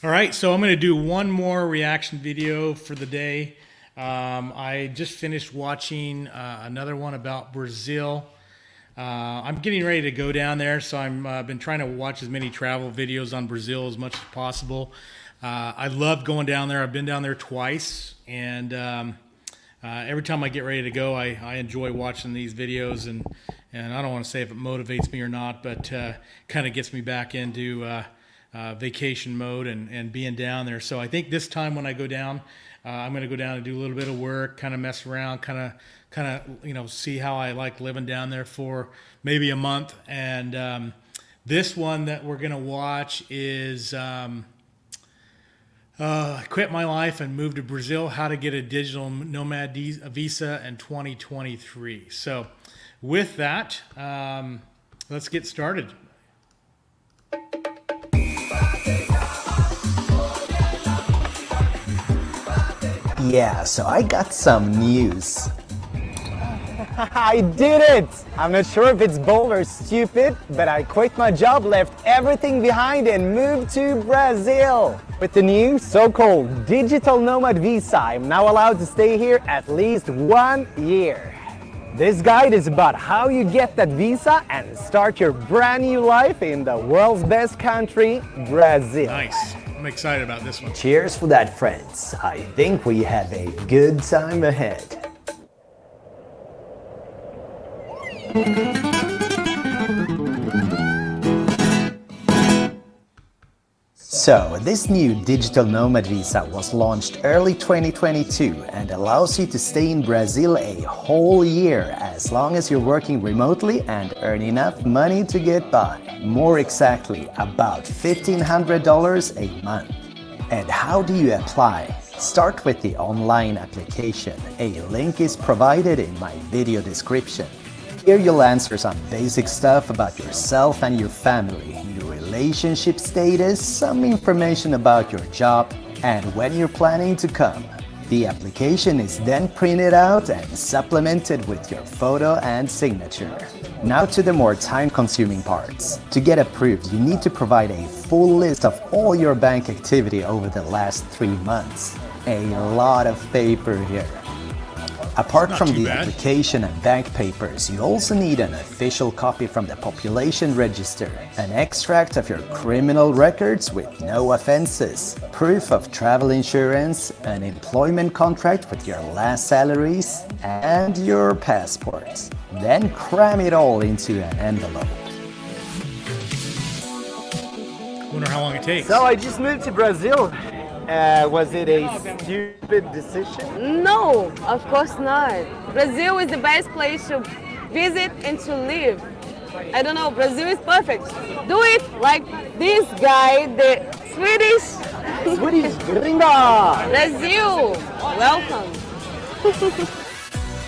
All right, so I'm going to do one more reaction video for the day. I just finished watching another one about Brazil. I'm getting ready to go down there, so I've been trying to watch as many travel videos on Brazil as much as possible. I love going down there. I've been down there twice, and every time I get ready to go, I enjoy watching these videos, and I don't want to say if it motivates me or not, but kind of gets me back into vacation mode and being down there. So I think this time when I go down, I'm going to go down and do a little bit of work, kind of mess around, kind of see how I like living down there for maybe a month. And this one that we're going to watch is Quit My Life and Move to Brazil, How to Get a Digital Nomad Visa in 2023. So with that, let's get started. Yeah, so I got some news. I did it! I'm not sure if it's bold or stupid, but I quit my job, left everything behind and moved to Brazil. With the new so-called digital nomad visa, I'm now allowed to stay here at least 1 year. This guide is about how you get that visa and start your brand new life in the world's best country, Brazil. Nice. I'm excited about this one. Cheers for that, friends. I think we have a good time ahead. So, this new digital nomad visa was launched early 2022 and allows you to stay in Brazil a whole year as long as you're working remotely and earn enough money to get by. More exactly, about $1,500 a month. And how do you apply? Start with the online application. A link is provided in my video description. Here you'll answer some basic stuff about yourself and your family, your relationship status, some information about your job, and when you're planning to come. The application is then printed out and supplemented with your photo and signature. Now to the more time-consuming parts. To get approved, you need to provide a full list of all your bank activity over the last 3 months. A lot of paper here. Apart from the application and bank papers, you also need an official copy from the population register, an extract of your criminal records with no offenses, proof of travel insurance, an employment contract with your last salaries, and your passport. Then cram it all into an envelope. Wonder how long it takes. So I just moved to Brazil. Was it a stupid decision? No, of course not. Brazil is the best place to visit and to live. I don't know, Brazil is perfect. Do it like this guy, the Swedish gringa! Brazil. Welcome.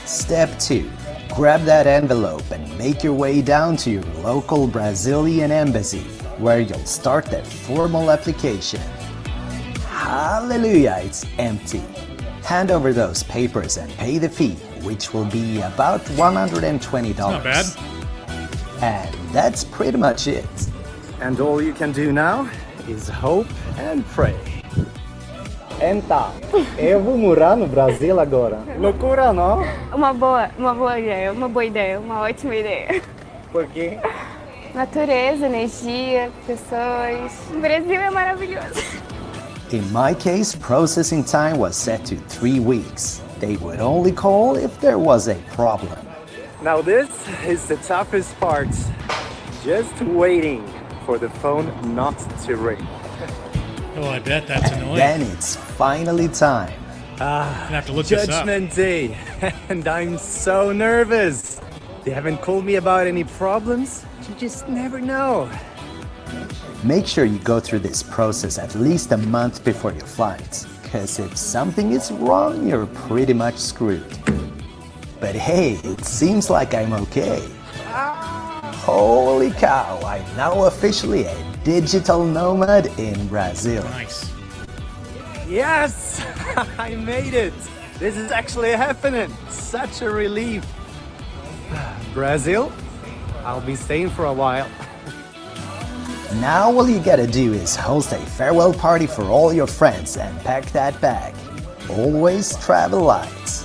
Step 2. Grab that envelope and make your way down to your local Brazilian embassy, where you'll start the formal application. Hallelujah, it's empty. Hand over those papers and pay the fee, which will be about $120. Not bad. And that's pretty much it. And all you can do now is hope and pray. Então, eu vou morar no Brasil agora. Loucura, não? Uma boa ideia, uma ótima ideia. Por quê? Natureza, energia, pessoas. O Brasil é maravilhoso. In my case, processing time was set to 3 weeks. They would only call if there was a problem. Now this is the toughest part. Just waiting for the phone not to ring. Oh, I bet that's annoying. Then it's finally time. I have to look this up. Judgment Day, and I'm so nervous. They haven't called me about any problems. You just never know. Make sure you go through this process at least a month before your flight, because if something is wrong, you're pretty much screwed. But hey, it seems like I'm okay. Holy cow, I'm now officially a digital nomad in Brazil. Nice. Yes, I made it. This is actually happening. Such a relief. Brazil, I'll be staying for a while. Now all you gotta do is host a farewell party for all your friends and pack that bag. Always travel light.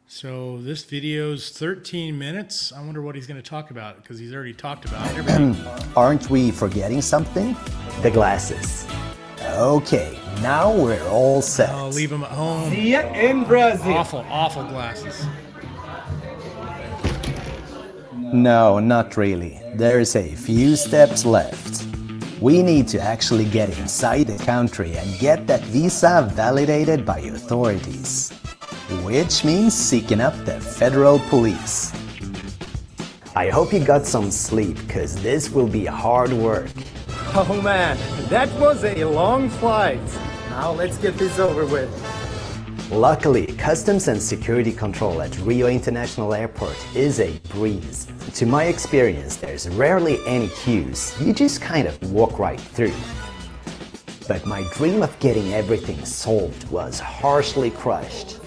So this video's 13 minutes. I wonder what he's going to talk about because he's already talked about everything. Aren't we forgetting something? The glasses. Okay, now we're all set. I'll leave him at home. See ya in Brazil. Awful glasses. No, not really. There's a few steps left. We need to actually get inside the country and get that visa validated by authorities. Which means seeking up the federal police. I hope you got some sleep, cause this will be hard work. Oh man, that was a long flight. Now let's get this over with. Luckily, customs and security control at Rio International Airport is a breeze. To my experience, there's rarely any queues. You just kind of walk right through. But my dream of getting everything solved was harshly crushed.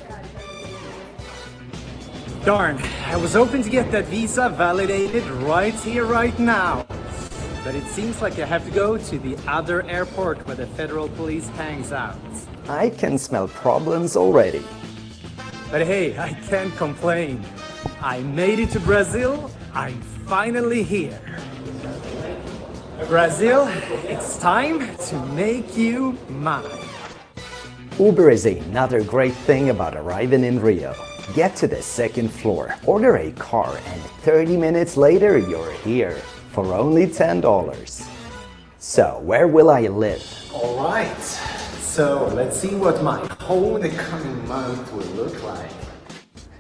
Darn, I was hoping to get that visa validated right here, right now. But it seems like I have to go to the other airport where the federal police hangs out. I can smell problems already. But hey, I can't complain. I made it to Brazil. I'm finally here. Brazil, it's time to make you mine. Uber is another great thing about arriving in Rio. Get to the second floor, order a car, and 30 minutes later you're here for only $10. So, where will I live? Alright, so let's see what my whole the coming month will look like.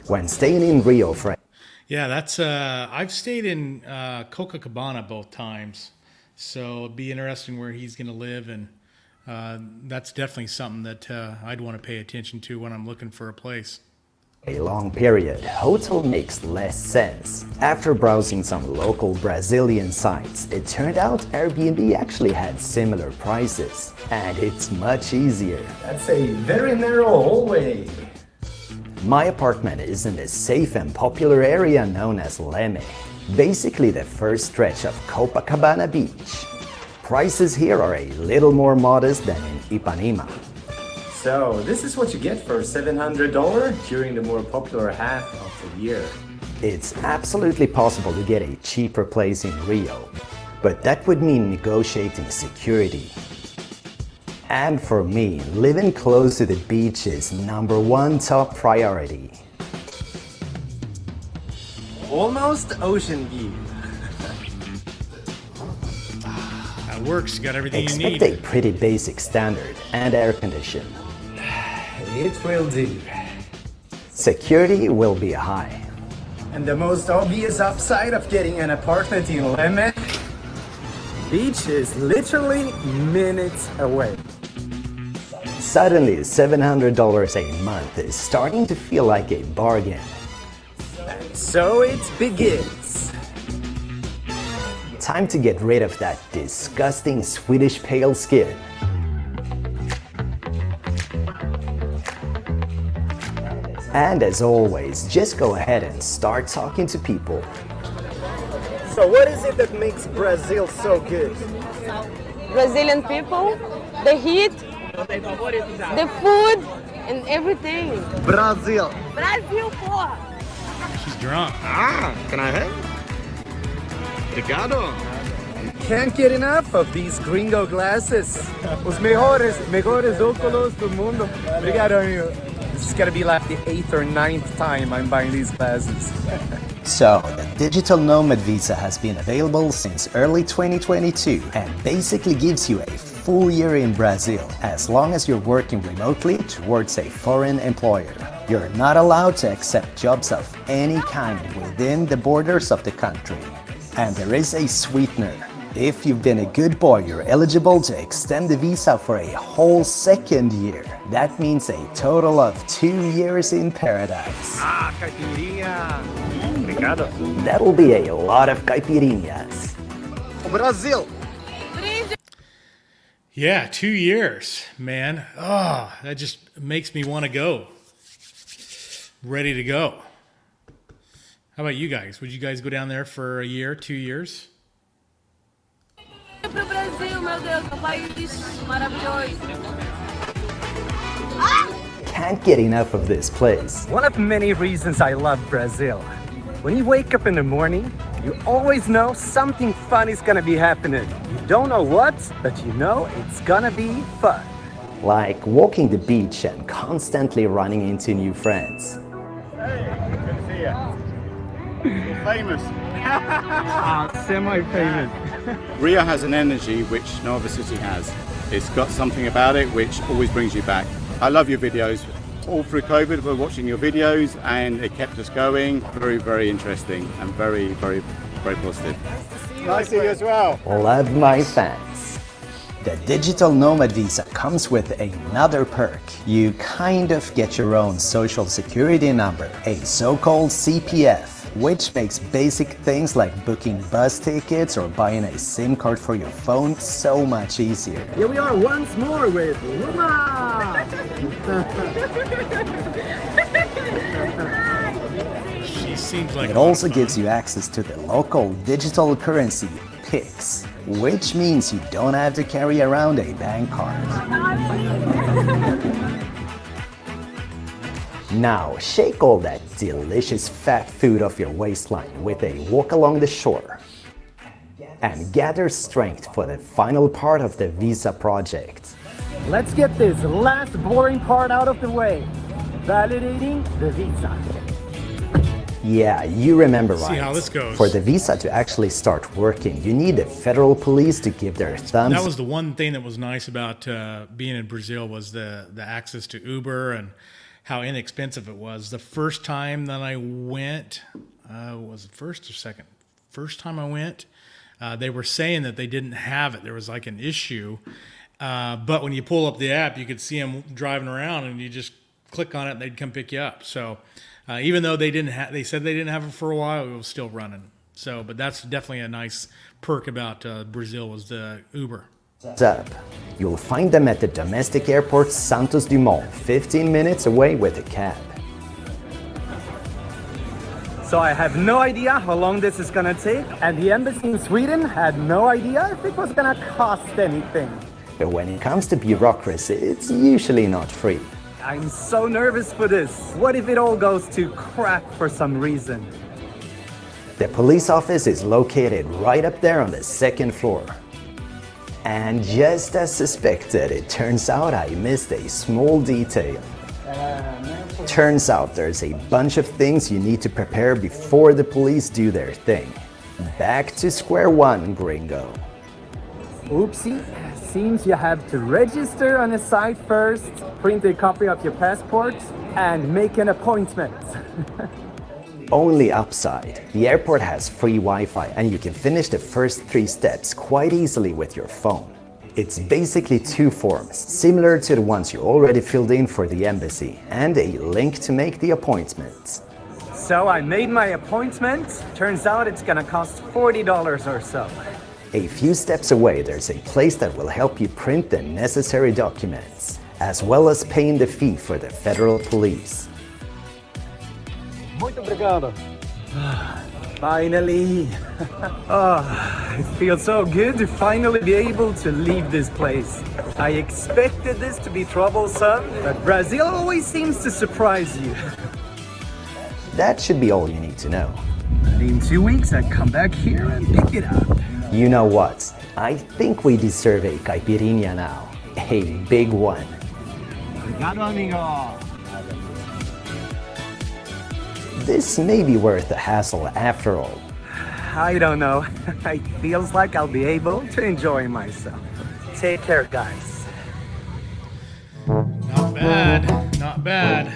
When staying in Rio, friend. Yeah, that's I've stayed in Copacabana both times, so it'd be interesting where he's going to live, and that's definitely something that I'd want to pay attention to when I'm looking for a place. A long period, hotel makes less sense. After browsing some local Brazilian sites, it turned out Airbnb actually had similar prices, and it's much easier. That's a very narrow hallway. My apartment is in the safe and popular area known as Leme, basically the first stretch of Copacabana Beach. Prices here are a little more modest than in Ipanema. So, this is what you get for $700 during the more popular half of the year. It's absolutely possible to get a cheaper place in Rio, but that would mean negotiating security. And for me, living close to the beach is #1 top priority. Almost ocean view. That works. You got everything you Expect need. a pretty basic standard and air condition. It will do. Security will be high. And the most obvious upside of getting an apartment in Leme, beach is literally minutes away. Suddenly, $700 a month is starting to feel like a bargain. So it begins. Time to get rid of that disgusting Swedish pale skin. And as always, just go ahead and start talking to people. So what is it that makes Brazil so good? Brazilian people, the heat, the food, and everything. Brazil. Brasil, porra! She's drunk. Can I have? Obrigado. Can't get enough of these gringo glasses. Os mejores óculos do mundo. Obrigado, amigo. This is gonna be like the 8th or 9th time I'm buying these glasses. So, the Digital Nomad Visa has been available since early 2022 and basically gives you a full year in Brazil as long as you're working remotely towards a foreign employer. You're not allowed to accept jobs of any kind within the borders of the country. And there is a sweetener. If you've been a good boy, you're eligible to extend the visa for a whole second year. That means a total of 2 years in paradise. Caipirinha. Obrigado. That'll be a lot of caipirinhas. Brazil. Yeah, 2 years, man. Oh, that just makes me want to go. Ready to go. How about you guys? Would you guys go down there for a year, 2 years? pro Brasil, meu Deus, um país maravilhoso. Can't get enough of this place. One of many reasons I love Brazil. When you wake up in the morning, you always know something fun is gonna be happening. You don't know what, but you know it's gonna be fun. Like walking the beach and constantly running into new friends. Hey, good to see you. You're famous. Semi-famous. Rio has an energy which no other city has. It's got something about it which always brings you back. I love your videos. All through COVID, we're watching your videos and it kept us going. Very, very interesting and very, very, very positive. Nice to see you as well. Love my fans. The digital nomad visa comes with another perk. You kind of get your own social security number, a so-called CPF, which makes basic things like booking bus tickets or buying a SIM card for your phone so much easier. Here we are once more with Luma! She seems like It also gives you access to the local digital currency, Pix, which means you don't have to carry around a bank card. Now, shake all that delicious fat food off your waistline with a walk along the shore and gather strength for the final part of the visa project. Let's get this last boring part out of the way. Validating the visa. Yeah, you remember right. See how this goes. For the visa to actually start working, you need the federal police to give their thumbs. That was the one thing that was nice about being in Brazil was the access to Uber and how inexpensive it was. The first time that I went, was it first or second? First time I went, they were saying that they didn't have it. There was like an issue. But when you pull up the app, you could see them driving around and you just click on it and they'd come pick you up. So even though they said they didn't have it for a while, it was still running. So, but that's definitely a nice perk about Brazil was the Uber. Up. You'll find them at the domestic airport Santos Dumont, 15 minutes away with a cab. So I have no idea how long this is gonna take, and the embassy in Sweden had no idea if it was gonna cost anything. But when it comes to bureaucracy, it's usually not free. I'm so nervous for this. What if it all goes to crap for some reason? The police office is located right up there on the second floor. And just as suspected, it turns out I missed a small detail. Turns out there's a bunch of things you need to prepare before the police do their thing. Back to square one, gringo. Oopsie, seems you have to register on the site first, print a copy of your passport, and make an appointment. Only upside, the airport has free Wi-Fi and you can finish the first 3 steps quite easily with your phone. It's basically 2 forms, similar to the ones you already filled in for the embassy, and a link to make the appointment. So I made my appointment. Turns out it's gonna cost $40 or so. A few steps away, there's a place that will help you print the necessary documents, as well as paying the fee for the federal police. Muito obrigado. Finally. Oh, it feels so good to finally be able to leave this place. I expected this to be troublesome, but Brazil always seems to surprise you. That should be all you need to know. In 2 weeks, I come back here and pick it up. You know what? I think we deserve a caipirinha now. A big one. Obrigado, amigo. This may be worth the hassle after all. I don't know. It feels like I'll be able to enjoy myself. Take care, guys. Not bad, not bad.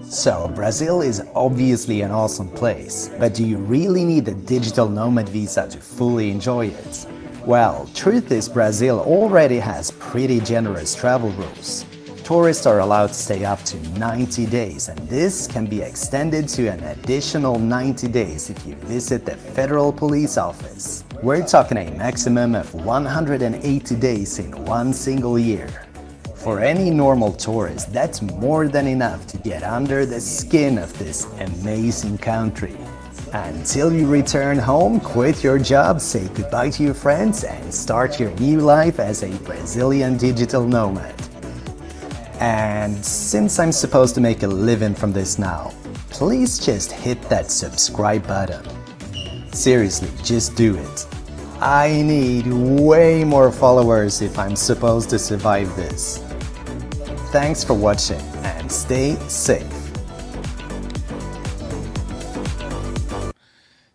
So, Brazil is obviously an awesome place, but do you really need a digital nomad visa to fully enjoy it? Well, truth is Brazil already has pretty generous travel rules. Tourists are allowed to stay up to 90 days, and this can be extended to an additional 90 days if you visit the federal police office. We're talking a maximum of 180 days in one single year. For any normal tourist, that's more than enough to get under the skin of this amazing country. Until you return home, quit your job, say goodbye to your friends, and start your new life as a Brazilian digital nomad. And since I'm supposed to make a living from this now, please just hit that subscribe button. Seriously, just do it. I need way more followers if I'm supposed to survive this. Thanks for watching and stay safe.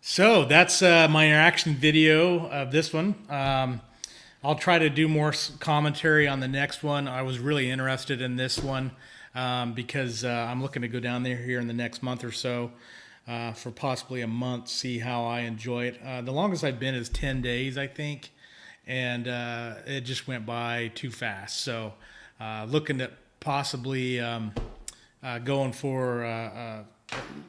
So that's my interaction video of this one. I'll try to do more commentary on the next one. I was really interested in this one because I'm looking to go down there here in the next month or so for possibly a month, see how I enjoy it. The longest I've been is 10 days, I think, and it just went by too fast. So looking at possibly going for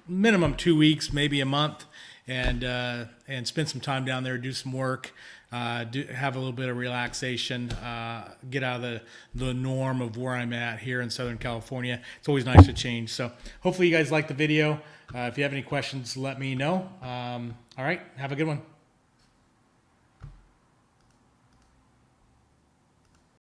minimum 2 weeks, maybe a month, and spend some time down there, do some work, have a little bit of relaxation, get out of the norm of where I'm at here in Southern California. It's always nice to change. So hopefully you guys liked the video. If you have any questions, let me know. All right, have a good one.